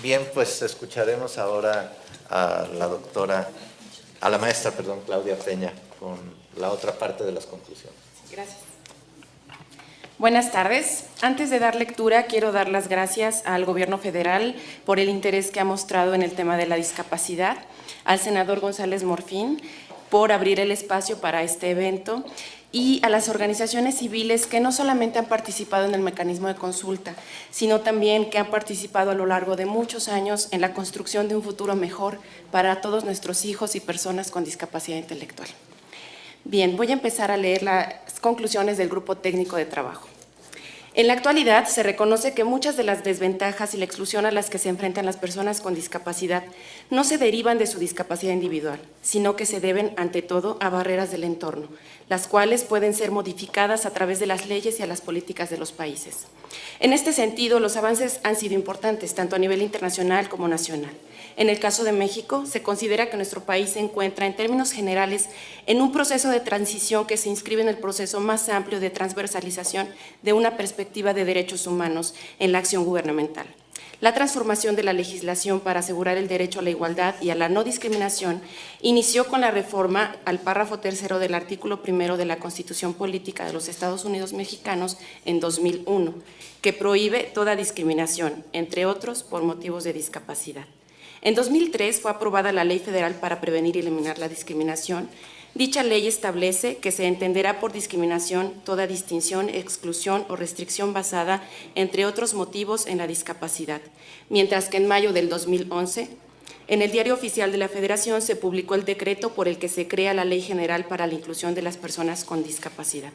Bien, pues escucharemos ahora a la maestra, Claudia Peña, con la otra parte de las conclusiones. Gracias. Buenas tardes. Antes de dar lectura, quiero dar las gracias al Gobierno federal por el interés que ha mostrado en el tema de la discapacidad, al senador González Morfín por abrir el espacio para este evento y a las organizaciones civiles que no solamente han participado en el mecanismo de consulta, sino también que han participado a lo largo de muchos años en la construcción de un futuro mejor para todos nuestros hijos y personas con discapacidad intelectual. Bien, voy a empezar a leer las conclusiones del Grupo Técnico de Trabajo. En la actualidad se reconoce que muchas de las desventajas y la exclusión a las que se enfrentan las personas con discapacidad no se derivan de su discapacidad individual, sino que se deben, ante todo, a barreras del entorno, las cuales pueden ser modificadas a través de las leyes y a las políticas de los países. En este sentido, los avances han sido importantes, tanto a nivel internacional como nacional. En el caso de México, se considera que nuestro país se encuentra, en términos generales, en un proceso de transición que se inscribe en el proceso más amplio de transversalización de una perspectiva de derechos humanos en la acción gubernamental. La transformación de la legislación para asegurar el derecho a la igualdad y a la no discriminación inició con la reforma al párrafo 3º del artículo 1 de la Constitución Política de los Estados Unidos Mexicanos en 2001, que prohíbe toda discriminación, entre otros por motivos de discapacidad. En 2003 fue aprobada la Ley Federal para prevenir y eliminar la discriminación. Dicha ley establece que se entenderá por discriminación toda distinción, exclusión o restricción basada, entre otros motivos, en la discapacidad, mientras que en mayo del 2011, en el Diario Oficial de la Federación se publicó el decreto por el que se crea la Ley General para la Inclusión de las Personas con Discapacidad.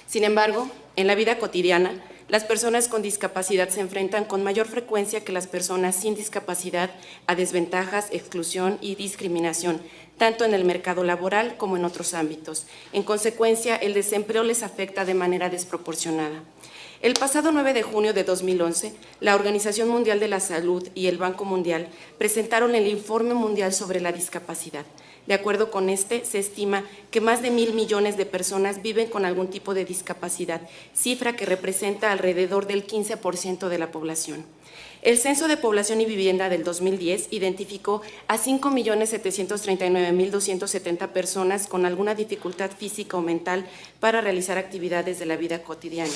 Sin embargo, en la vida cotidiana, las personas con discapacidad se enfrentan con mayor frecuencia que las personas sin discapacidad a desventajas, exclusión y discriminación, tanto en el mercado laboral como en otros ámbitos. En consecuencia, el desempleo les afecta de manera desproporcionada. El pasado 9 de junio de 2011, la Organización Mundial de la Salud y el Banco Mundial presentaron el Informe Mundial sobre la Discapacidad. De acuerdo con este, se estima que más de 1.000 millones de personas viven con algún tipo de discapacidad, cifra que representa alrededor del 15% de la población. El Censo de Población y Vivienda del 2010 identificó a 5.739.270 personas con alguna dificultad física o mental para realizar actividades de la vida cotidiana,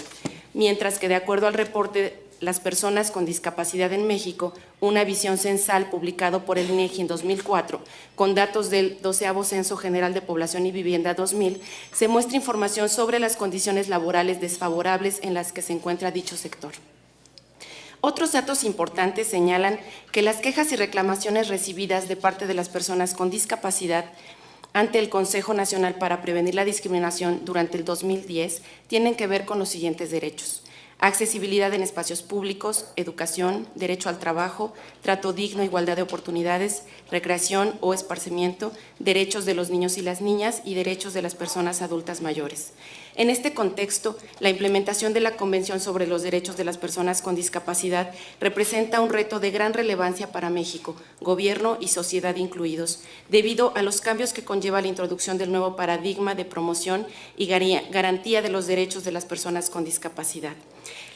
mientras que, de acuerdo al reporte Las personas con discapacidad en México, una visión censal publicado por el INEGI en 2004, con datos del 12º Censo General de Población y Vivienda 2000, se muestra información sobre las condiciones laborales desfavorables en las que se encuentra dicho sector. Otros datos importantes señalan que las quejas y reclamaciones recibidas de parte de las personas con discapacidad ante el Consejo Nacional para Prevenir la Discriminación durante el 2010 tienen que ver con los siguientes derechos: accesibilidad en espacios públicos, educación, derecho al trabajo, trato digno, igualdad de oportunidades, recreación o esparcimiento, derechos de los niños y las niñas y derechos de las personas adultas mayores. En este contexto, la implementación de la Convención sobre los Derechos de las Personas con Discapacidad representa un reto de gran relevancia para México, gobierno y sociedad incluidos, debido a los cambios que conlleva la introducción del nuevo paradigma de promoción y garantía de los derechos de las personas con discapacidad.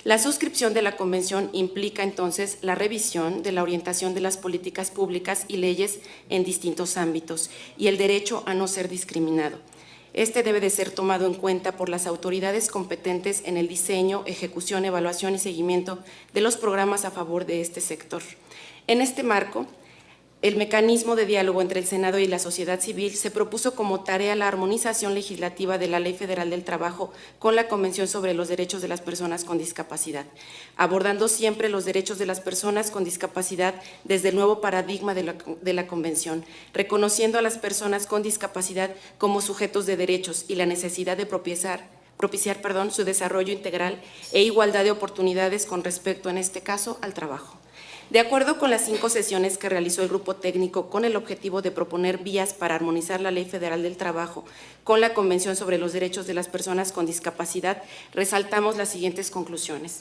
La suscripción de la Convención implica entonces la revisión de la orientación de las políticas públicas y leyes en distintos ámbitos y el derecho a no ser discriminado. Este debe de ser tomado en cuenta por las autoridades competentes en el diseño, ejecución, evaluación y seguimiento de los programas a favor de este sector. En este marco, el mecanismo de diálogo entre el Senado y la sociedad civil se propuso como tarea la armonización legislativa de la Ley Federal del Trabajo con la Convención sobre los Derechos de las Personas con Discapacidad, abordando siempre los derechos de las personas con discapacidad desde el nuevo paradigma de la Convención, reconociendo a las personas con discapacidad como sujetos de derechos y la necesidad de propiciar su desarrollo integral e igualdad de oportunidades con respecto, en este caso, al trabajo. De acuerdo con las 5 sesiones que realizó el Grupo Técnico con el objetivo de proponer vías para armonizar la Ley Federal del Trabajo con la Convención sobre los Derechos de las Personas con Discapacidad, resaltamos las siguientes conclusiones.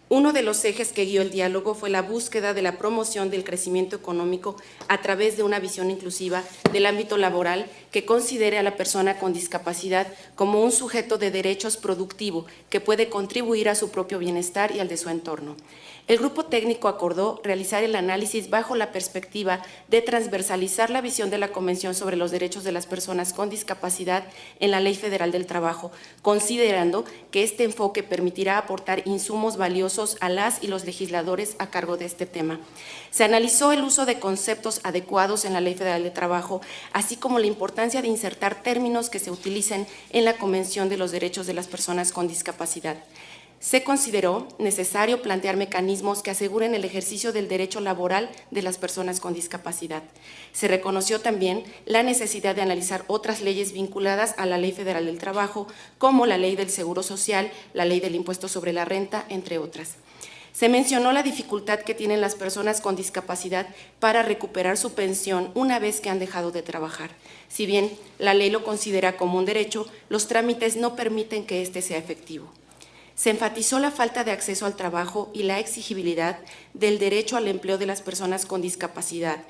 Uno de los ejes que guió el diálogo fue la búsqueda de la promoción del crecimiento económico a través de una visión inclusiva del ámbito laboral que considere a la persona con discapacidad como un sujeto de derechos productivo que puede contribuir a su propio bienestar y al de su entorno. El grupo técnico acordó realizar el análisis bajo la perspectiva de transversalizar la visión de la Convención sobre los Derechos de las Personas con Discapacidad en la Ley Federal del Trabajo, considerando que este enfoque permitirá aportar insumos valiosos a las y los legisladores a cargo de este tema. Se analizó el uso de conceptos adecuados en la Ley Federal del Trabajo, así como la importancia de insertar términos que se utilicen en la Convención de los Derechos de las Personas con Discapacidad. Se consideró necesario plantear mecanismos que aseguren el ejercicio del derecho laboral de las personas con discapacidad. Se reconoció también la necesidad de analizar otras leyes vinculadas a la Ley Federal del Trabajo, como la Ley del Seguro Social, la Ley del Impuesto sobre la Renta, entre otras. Se mencionó la dificultad que tienen las personas con discapacidad para recuperar su pensión una vez que han dejado de trabajar. Si bien la ley lo considera como un derecho, los trámites no permiten que este sea efectivo. Se enfatizó la falta de acceso al trabajo y la exigibilidad del derecho al empleo de las personas con discapacidad.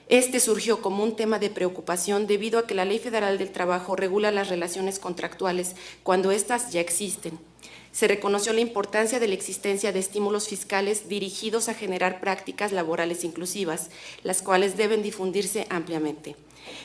Este surgió como un tema de preocupación debido a que la Ley Federal del Trabajo regula las relaciones contractuales cuando éstas ya existen. Se reconoció la importancia de la existencia de estímulos fiscales dirigidos a generar prácticas laborales inclusivas, las cuales deben difundirse ampliamente.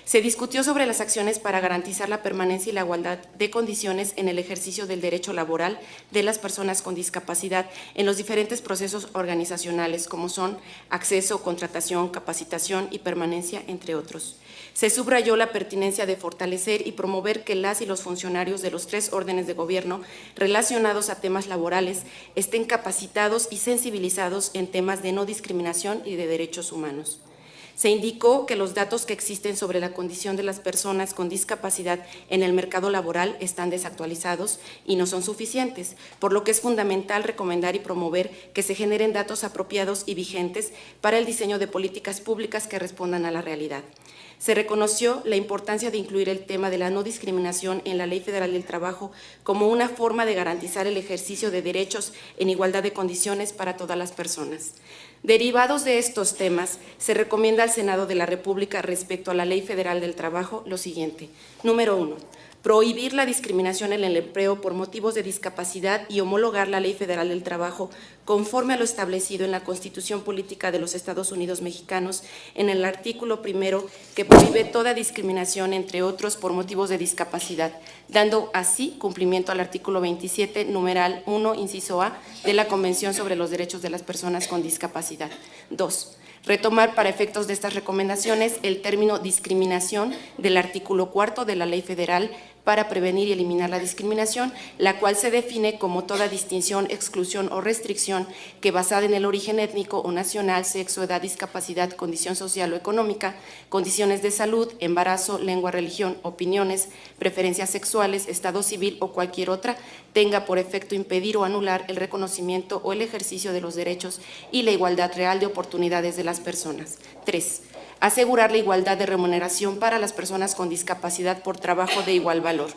Se discutió sobre las acciones para garantizar la permanencia y la igualdad de condiciones en el ejercicio del derecho laboral de las personas con discapacidad en los diferentes procesos organizacionales, como son acceso, contratación, capacitación y permanencia, entre otros. Se subrayó la pertinencia de fortalecer y promover que las y los funcionarios de los 3 órdenes de gobierno relacionados a temas laborales estén capacitados y sensibilizados en temas de no discriminación y de derechos humanos. Se indicó que los datos que existen sobre la condición de las personas con discapacidad en el mercado laboral están desactualizados y no son suficientes, por lo que es fundamental recomendar y promover que se generen datos apropiados y vigentes para el diseño de políticas públicas que respondan a la realidad. Se reconoció la importancia de incluir el tema de la no discriminación en la Ley Federal del Trabajo como una forma de garantizar el ejercicio de derechos en igualdad de condiciones para todas las personas. Derivados de estos temas, se recomienda al Senado de la República respecto a la Ley Federal del Trabajo lo siguiente. Número 1. Prohibir la discriminación en el empleo por motivos de discapacidad y homologar la Ley Federal del Trabajo conforme a lo establecido en la Constitución Política de los Estados Unidos Mexicanos en el artículo 1 que prohíbe toda discriminación, entre otros, por motivos de discapacidad, dando así cumplimiento al artículo 27, numeral 1, inciso A, de la Convención sobre los Derechos de las Personas con Discapacidad. 2. Retomar para efectos de estas recomendaciones el término discriminación del artículo 4 de la Ley Federal para prevenir y eliminar la discriminación, la cual se define como toda distinción, exclusión o restricción que basada en el origen étnico o nacional, sexo, edad, discapacidad, condición social o económica, condiciones de salud, embarazo, lengua, religión, opiniones, preferencias sexuales, estado civil o cualquier otra, tenga por efecto impedir o anular el reconocimiento o el ejercicio de los derechos y la igualdad real de oportunidades de las personas. 3. Asegurar la igualdad de remuneración para las personas con discapacidad por trabajo de igual valor.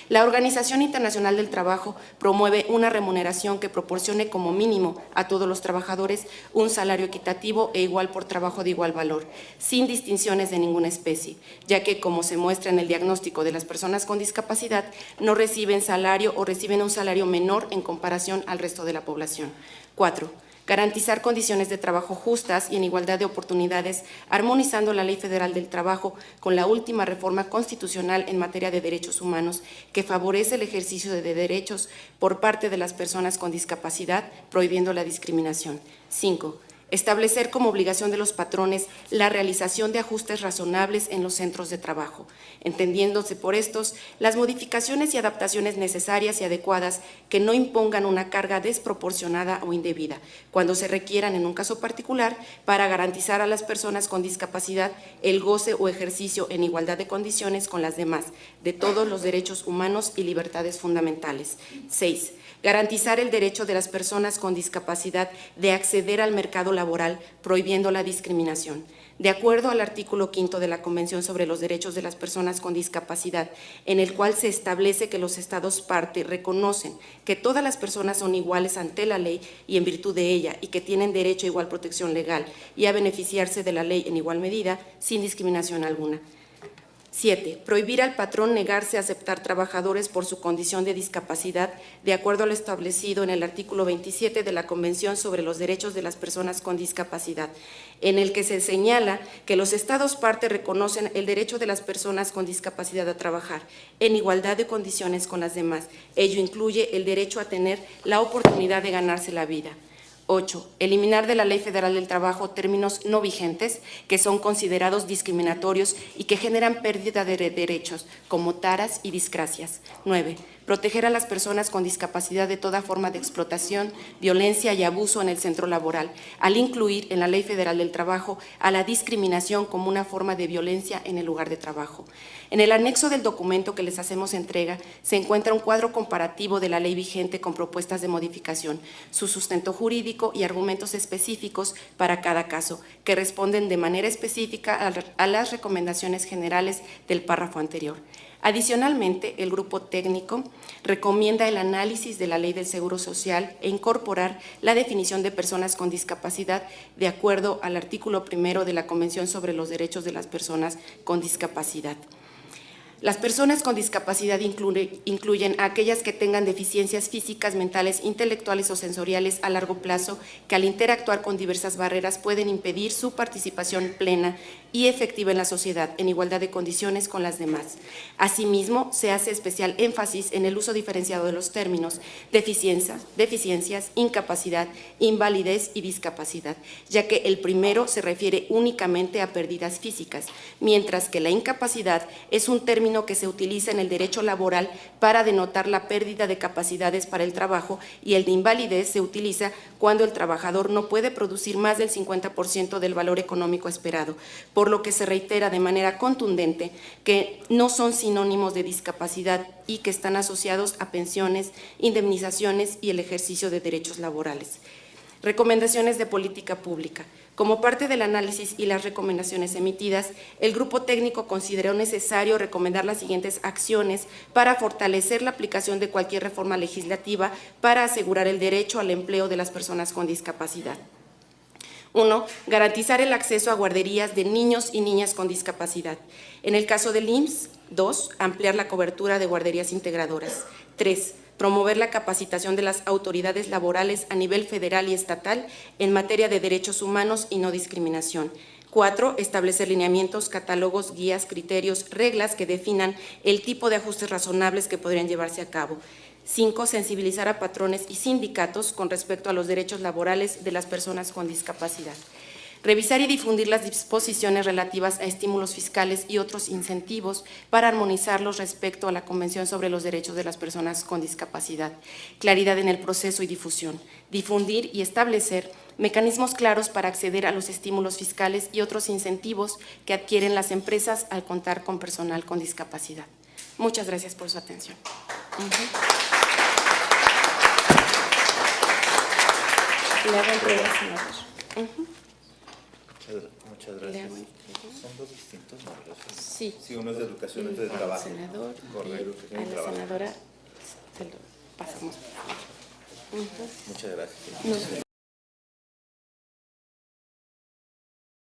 La Organización Internacional del Trabajo promueve una remuneración que proporcione como mínimo a todos los trabajadores un salario equitativo e igual por trabajo de igual valor, sin distinciones de ninguna especie, ya que, como se muestra en el diagnóstico de las personas con discapacidad, no reciben salario o reciben un salario menor en comparación al resto de la población. 4. Garantizar condiciones de trabajo justas y en igualdad de oportunidades, armonizando la Ley Federal del Trabajo con la última reforma constitucional en materia de derechos humanos que favorece el ejercicio de derechos por parte de las personas con discapacidad, prohibiendo la discriminación. 5. Establecer como obligación de los patrones la realización de ajustes razonables en los centros de trabajo, entendiéndose por estos las modificaciones y adaptaciones necesarias y adecuadas que no impongan una carga desproporcionada o indebida, cuando se requieran en un caso particular para garantizar a las personas con discapacidad el goce o ejercicio en igualdad de condiciones con las demás, de todos los derechos humanos y libertades fundamentales. 6. Garantizar el derecho de las personas con discapacidad de acceder al mercado laboral, prohibiendo la discriminación. De acuerdo al artículo 5 de la Convención sobre los Derechos de las Personas con Discapacidad, en el cual se establece que los Estados parte reconocen que todas las personas son iguales ante la ley y en virtud de ella, y que tienen derecho a igual protección legal y a beneficiarse de la ley en igual medida, sin discriminación alguna. 7. Prohibir al patrón negarse a aceptar trabajadores por su condición de discapacidad, de acuerdo a lo establecido en el artículo 27 de la Convención sobre los Derechos de las Personas con Discapacidad, en el que se señala que los Estados parte reconocen el derecho de las personas con discapacidad a trabajar en igualdad de condiciones con las demás. Ello incluye el derecho a tener la oportunidad de ganarse la vida. 8. Eliminar de la Ley Federal del Trabajo términos no vigentes que son considerados discriminatorios y que generan pérdida de derechos, como taras y disgracias. 9. Proteger a las personas con discapacidad de toda forma de explotación, violencia y abuso en el centro laboral, al incluir en la Ley Federal del Trabajo a la discriminación como una forma de violencia en el lugar de trabajo. En el anexo del documento que les hacemos entrega se encuentra un cuadro comparativo de la ley vigente con propuestas de modificación, su sustento jurídico y argumentos específicos para cada caso, que responden de manera específica a las recomendaciones generales del párrafo anterior. Adicionalmente, el grupo técnico recomienda el análisis de la Ley del Seguro Social e incorporar la definición de personas con discapacidad de acuerdo al artículo 1 de la Convención sobre los Derechos de las Personas con Discapacidad. Las personas con discapacidad incluyen a aquellas que tengan deficiencias físicas, mentales, intelectuales o sensoriales a largo plazo que al interactuar con diversas barreras pueden impedir su participación plena y efectiva en la sociedad en igualdad de condiciones con las demás. Asimismo, se hace especial énfasis en el uso diferenciado de los términos deficiencias, incapacidad, invalidez y discapacidad, ya que el primero se refiere únicamente a pérdidas físicas, mientras que la incapacidad es un término que se utiliza en el derecho laboral para denotar la pérdida de capacidades para el trabajo, y el de invalidez se utiliza cuando el trabajador no puede producir más del 50% del valor económico esperado, por lo que se reitera de manera contundente que no son sinónimos de discapacidad y que están asociados a pensiones, indemnizaciones y el ejercicio de derechos laborales. Recomendaciones de política pública. Como parte del análisis y las recomendaciones emitidas, el grupo técnico consideró necesario recomendar las siguientes acciones para fortalecer la aplicación de cualquier reforma legislativa para asegurar el derecho al empleo de las personas con discapacidad. 1. Garantizar el acceso a guarderías de niños y niñas con discapacidad. En el caso del IMSS. 2. Ampliar la cobertura de guarderías integradoras. 3. Promover la capacitación de las autoridades laborales a nivel federal y estatal en materia de derechos humanos y no discriminación. 4. Establecer lineamientos, catálogos, guías, criterios, reglas que definan el tipo de ajustes razonables que podrían llevarse a cabo. 5. Sensibilizar a patrones y sindicatos con respecto a los derechos laborales de las personas con discapacidad. Revisar y difundir las disposiciones relativas a estímulos fiscales y otros incentivos para armonizarlos respecto a la Convención sobre los Derechos de las Personas con Discapacidad. Claridad en el proceso y difusión. Difundir y establecer mecanismos claros para acceder a los estímulos fiscales y otros incentivos que adquieren las empresas al contar con personal con discapacidad. Muchas gracias por su atención. Le hago entrega, senador. Muchas gracias. ¿Son dos distintos nombres? Sí. Sí, uno es de educación, otro es de trabajo. Senador, Correcto. a la senadora se lo pasamos. Muchas gracias.